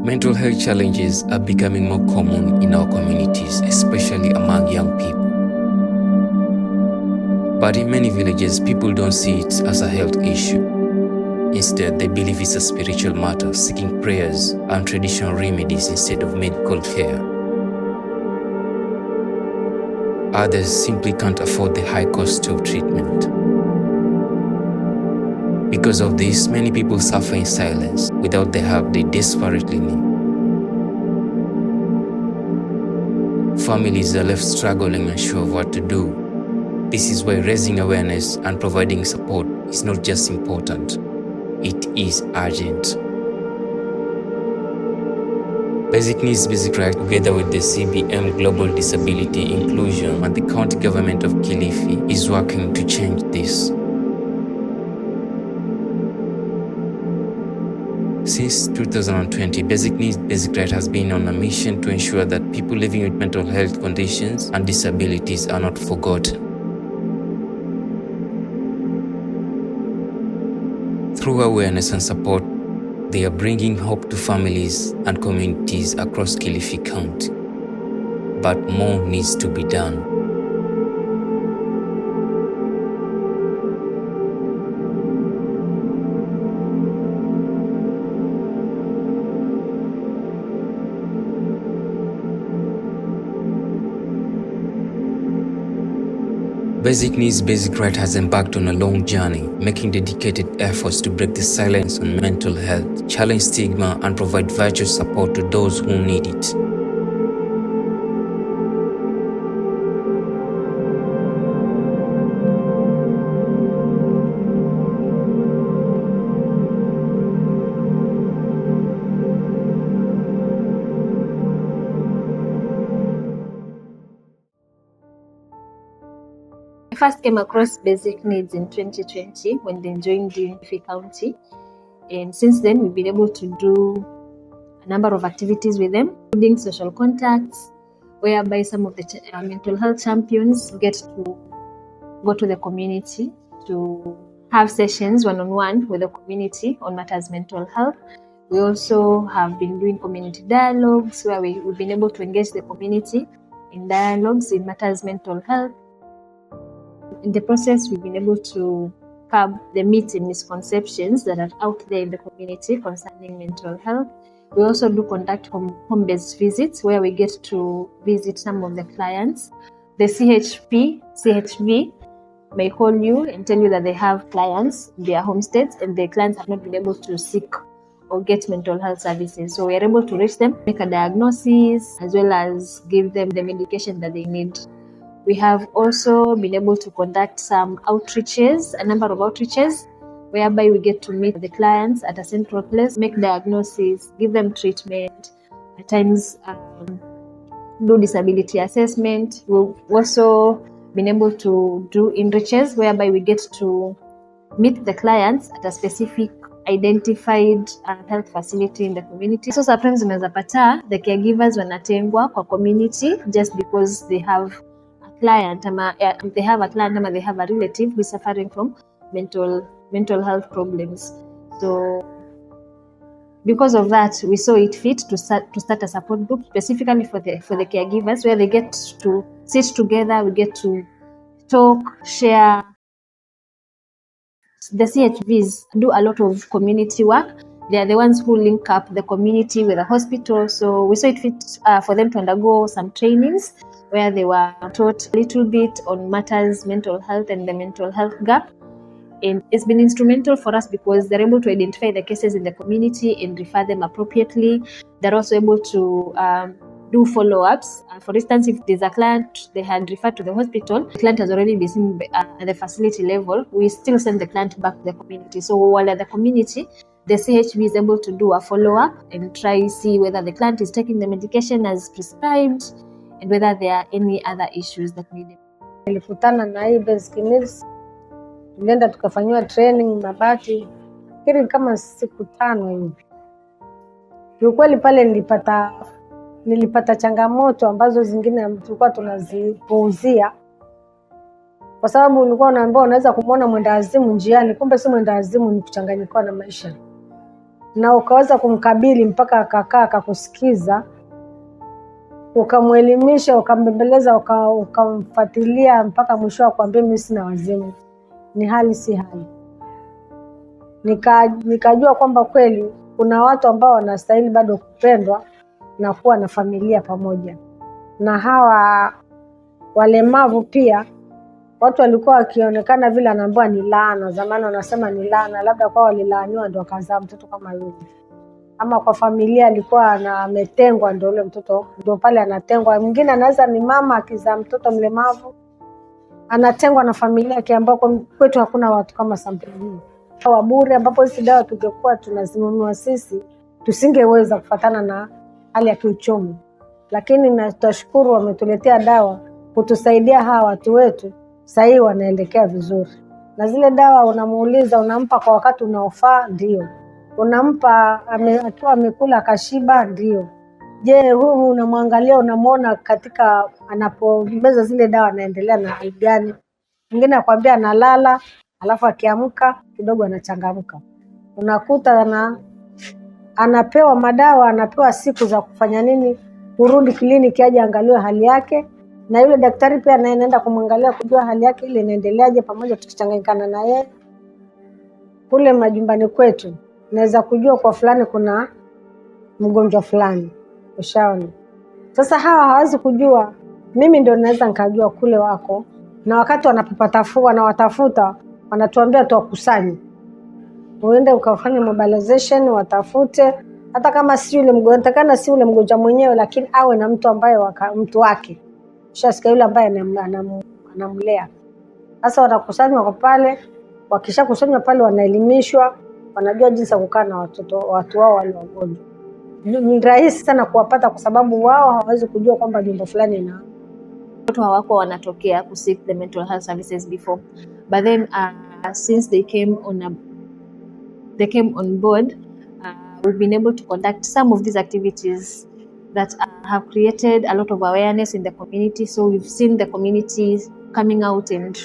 Mental health challenges are becoming more common in our communities, especially among young people. But in many villages, people don't see it as a health issue. Instead, they believe it's a spiritual matter, seeking prayers and traditional remedies instead of medical care. Others simply can't afford the high cost of treatment. Because of this, many people suffer in silence without the help they desperately need. Families are left struggling, unsure of what to do. This is why raising awareness and providing support is not just important, it is urgent. Basic Needs, Basic Rights, together with the CBM Global Disability Inclusion and the county government of Kilifi, is working to change this. Since 2020, Basic Needs, Basic Rights has been on a mission to ensure that people living with mental health conditions and disabilities are not forgotten. Through awareness and support, they are bringing hope to families and communities across Kilifi County. But more needs to be done. Basic Needs, Basic Rights has embarked on a long journey, making dedicated efforts to break the silence on mental health, challenge stigma, and provide virtuous support to those who need it. I first came across Basic Needs in 2020 when they joined Kilifi County, and since then we've been able to do a number of activities with them, including social contacts, whereby some of the mental health champions get to go to the community to have sessions one-on-one with the community on matters mental health. We also have been doing community dialogues where we've been able to engage the community in dialogues in matters mental health. In the process, we've been able to curb the myths and misconceptions that are out there in the community concerning mental health. We also do conduct home-based visits where we get to visit some of the clients. The CHV may call you and tell you that they have clients in their homesteads and the clients have not been able to seek or get mental health services. So we are able to reach them, make a diagnosis, as well as give them the medication that they need. We have also been able to conduct some outreaches, a number of outreaches, whereby we get to meet the clients at a central place, make diagnoses, give them treatment, at times do disability assessment. We've also been able to do enriches, whereby we get to meet the clients at a specific identified health facility in the community. So sometimes unaweza pata the caregivers wanatengwa kwa community just because they have client, they have a relative who is suffering from mental health problems. So because of that, we saw it fit to start a support group specifically for the caregivers, where they get to sit together, we get to talk, share. The CHVs do a lot of community work. They are the ones who link up the community with the hospital. So we saw it fit for them to undergo some trainings where they were taught a little bit on matters mental health and the mental health gap. And it's been instrumental for us because they're able to identify the cases in the community and refer them appropriately. They're also able to do follow-ups. For instance, if there's a client they had referred to the hospital, the client has already been seen at the facility level, we still send the client back to the community. So while at the community, the CHV is able to do a follow-up and try to see whether the client is taking the medication as prescribed and whether there are any other issues that need it. Nilikutana na hii Basic Needs, tulienda tukafanywa training Mabati, kile kama siku 5 hivi. Ukweli pale nilipata changamoto ambazo zingine tulikuwa tunazipuuzia, kwa sababu nilikuwa naambiwa unaweza kumuona mwenda azimu njiani, kumbe si mwenda azimu, ni kuchanganyikwa na maisha. na ukaweza kumkabili mpaka akakaa akakusikiza, ukamwelimisha, ukambembeleza, ukamfuatilia mpaka mwisho akwambia mimi sina wazimu, ni hali si hali. Nikajua kwamba kweli kuna watu ambao wanastahili bado kupendwa na kuwa na familia pamoja. Na hawa walemavu pia, watu walikuwa wakionekana vile anaambiwa ni laana. Zamani wanasema ni laana, labda kwa walilaaniwa ndio akazaa mtoto kama yule, ama kwa familia alikuwa ametengwa ndio yule mtoto ndio pale anatengwa. Mwingine anaweza ni mama akizaa mtoto mlemavu anatengwa na familia yake, ambako kwetu hakuna watu kama sampuli hii wa bure, ambapo hizi dawa tungekuwa tunazinunua sisi tusingeweza kufatana na hali ya kiuchumi. Lakini na tutashukuru wametuletea dawa kutusaidia hawa watu wetu, sasa hivi wanaelekea vizuri. Na zile dawa unamuuliza, unampa kwa wakati unaofaa? Ndio. Unampa akiwa amekula akashiba? Ndio. Je, huu unamwangalia, unamwona katika anapomeza zile dawa anaendelea na hali gani? Mwingine akwambia analala, alafu akiamka kidogo anachangamka. Unakuta anapewa madawa, anapewa siku za kufanya nini, kurudi kliniki aje angaliwe hali yake, na yule daktari pia anaenda kumwangalia kujua hali yake ile inaendeleaje, pamoja tukichanganyikana na yeye. Kule majumbani kwetu naweza kujua kwa fulani kuna mgonjwa fulani, ushaona. Sasa hawa hawezi kujua, mimi ndio naweza nikajua kule wako, na wakati wanapopatafua na watafuta wanatuambia tuwakusanye, uende ukafanya mobilization, watafute, hata kama si yule mgonjwa, takana si yule mgonjwa mwenyewe, lakini awe na mtu ambaye mtu wake shasika, yule ambaye anamlea. Sasa watakusanywa kwa pale, wakishakusanywa pale wanaelimishwa, wanajua jinsi ya kukaa na watu wao wale wagonjwa. Ni rahisi sana kuwapata kwa sababu wao hawawezi kujua kwamba nyumba fulani na watu hawako wanatokea ku seek the mental health services before, but then since they came on board, we've been able to conduct some of these activities that have created a lot of awareness in the community. So we've seen the community coming out and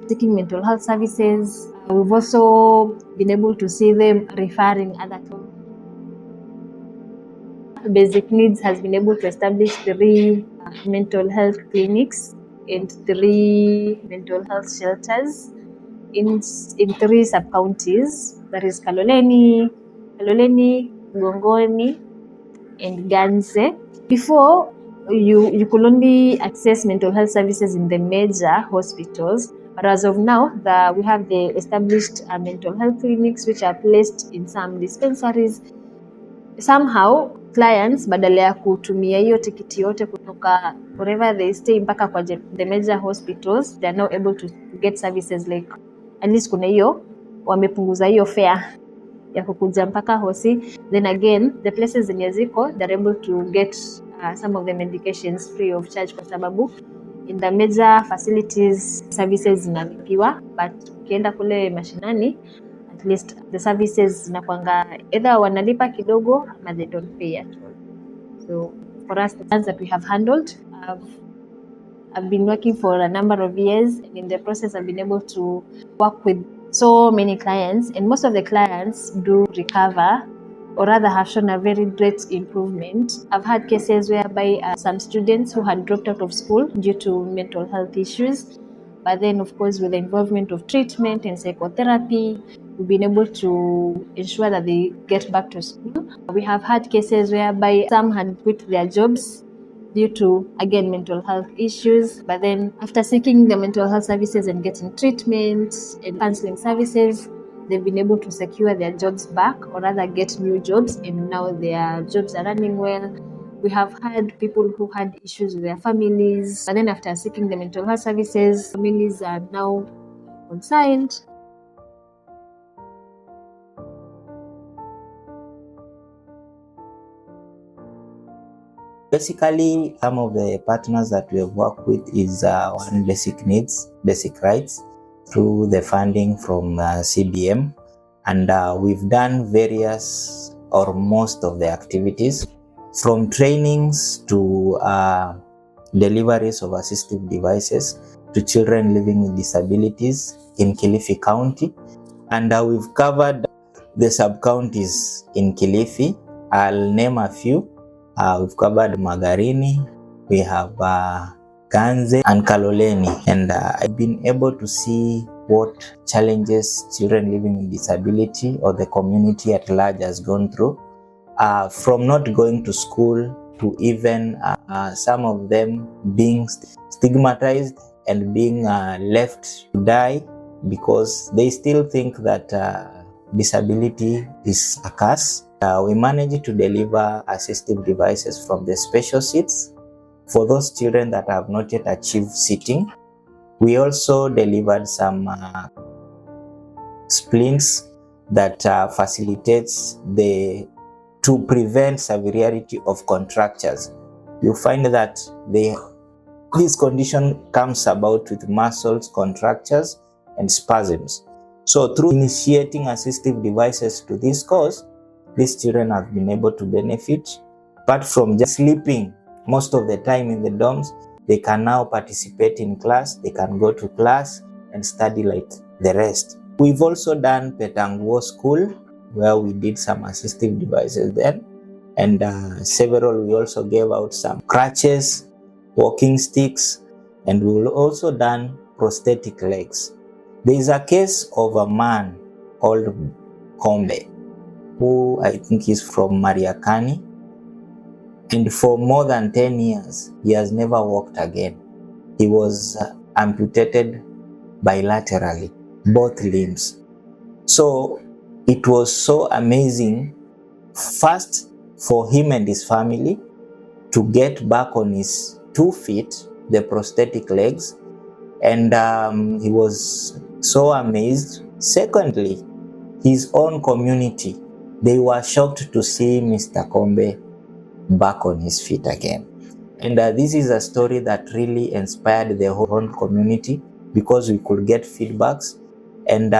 seeking mental health services. We've also been able to see them referring other Basic Needs has been able to establish 3 mental health clinics and 3 mental health shelters in 3 sub-counties, that is Kaloleni, Gongoni and Ganze. Before, you could only access mental health services in the major hospitals, but as of now, we have the established mental health clinics which are placed in some dispensaries. Somehow clients badala ya kutumia hiyo tikiti yote kutoka wherever they stay mpaka kwa the major hospitals, they are now able to get services like, at least kuna hiyo wamepunguza hiyo fare ya kukuja mpaka hosi. Then again, the places zenye ziko, they are able to get some of the medications free of charge, kwa sababu in the major facilities services zinalipiwa, but ukienda kule mashinani at least the services zinakwanga either wanalipa kidogo ama they don't pay at all. So for us, the ones that we have handled, I've been working for a number of years, and in the process I've been able to work with so many clients, and most of the clients do recover, or rather have shown a very great improvement. I've had cases whereby some students who had dropped out of school due to mental health issues, but then of course with the involvement of treatment and psychotherapy, we've been able to ensure that they get back to school. We have had cases whereby some had quit their jobs due to, again, mental health issues, but then after seeking the mental health services and getting treatment and counseling services, they've been able to secure their jobs back, or rather get new jobs, and now their jobs are running well. We have had people who had issues with their families, but then after seeking the mental health services, families are now reconciled. Basically, some of the partners that we have worked with is one Basic Needs, Basic Rights, through the funding from CBM, and we've done various or most of the activities, from trainings to deliveries of assistive devices to children living with disabilities in Kilifi County, and we've covered the sub-counties in Kilifi. I'll name a few. We've covered Magarini, we have Ganze and Kaloleni, and I've been able to see what challenges children living with disability or the community at large has gone through, from not going to school to even some of them being stigmatized and being left to die because they still think that disability is a curse. We managed to deliver assistive devices from the special seats for those children that have not yet achieved sitting. We also delivered some splints that facilitates to prevent severity of contractures. You find that this condition comes about with muscles contractures and spasms. So through initiating assistive devices to this cause, these children have been able to benefit. Apart from just sleeping most of the time in the dorms, they can now participate in class, they can go to class and study like the rest. We've also done Petanguo School, where we did some assistive devices then, and we also gave out some crutches, walking sticks, and we've also done prosthetic legs. There is a case of a man called Kombe, who I think is from Mariakani, and for more than 10 years, he has never walked again. He was amputated bilaterally, both limbs. So it was so amazing, first for him and his family to get back on his 2 feet, the prosthetic legs, and he was so amazed. Secondly, his own community, they were shocked to see Mr. Kombe back on his feet again. And this is a story that really inspired the whole community because we could get feedbacks, and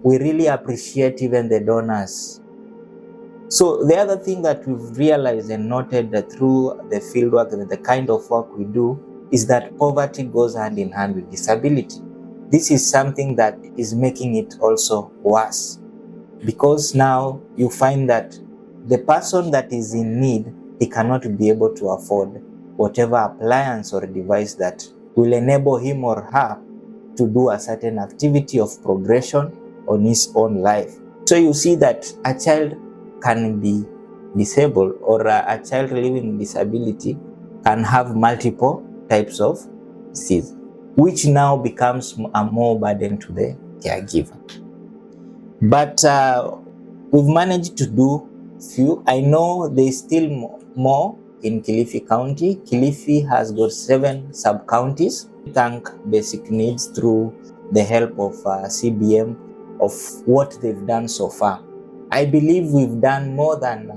we really appreciate even the donors. So the other thing that we've realized and noted that through the fieldwork and the kind of work we do is that poverty goes hand in hand with disability. This is something that is making it also worse, because now you find that the person that is in need, he cannot be able to afford whatever appliance or device that will enable him or her to do a certain activity of progression on his own life. So you see that a child can be disabled, or a child living with disability can have multiple types of disease, which now becomes a more burden to the caregiver. But we've managed to do few. I know there's still more in Kilifi County. Kilifi has got 7 sub-counties. Thank Basic Needs through the help of CBM of what they've done so far. I believe we've done more than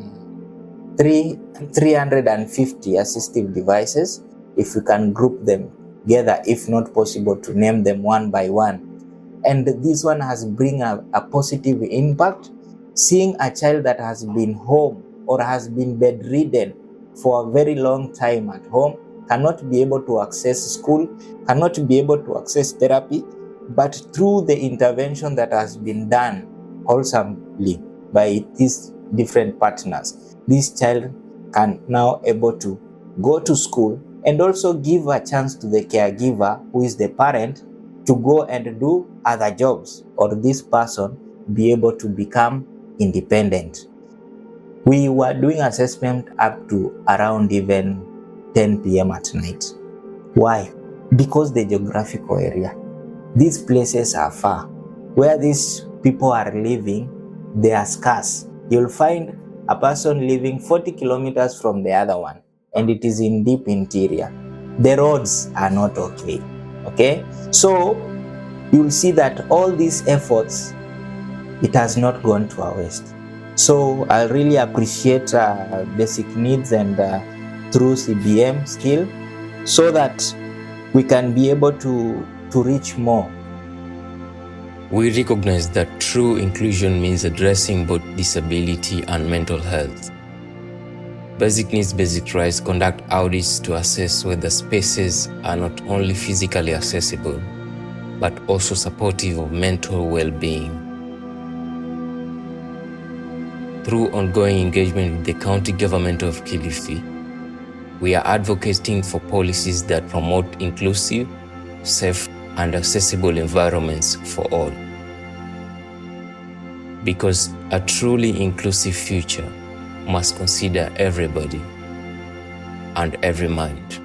350 assistive devices, if we can group them together, if not possible to name them one by one. And this one has bring a positive impact. Seeing a child that has been home or has been bedridden for a very long time at home, cannot be able to access school, cannot be able to access therapy, but through the intervention that has been done wholesomely by these different partners, this child can now able to go to school and also give a chance to the caregiver, who is the parent, to go and do other jobs, or this person be able to become independent. We were doing assessment up to around even 10 p.m. at night. Why? Because the geographical area. These places are far. Where these people are living, they are scarce. You'll find a person living 40 kilometers from the other one, and it is in deep interior. The roads are not okay. Okay? So you'll see that all these efforts, it has not gone to our waste. So I really appreciate Basic Needs and through CBM still, so that we can be able to reach more. We recognize that true inclusion means addressing both disability and mental health. Basic Needs, Basic Rights conduct audits to assess whether spaces are not only physically accessible, but also supportive of mental well-being. Through ongoing engagement with the county government of Kilifi, we are advocating for policies that promote inclusive, safe, and accessible environments for all. Because a truly inclusive future must consider everybody and every mind.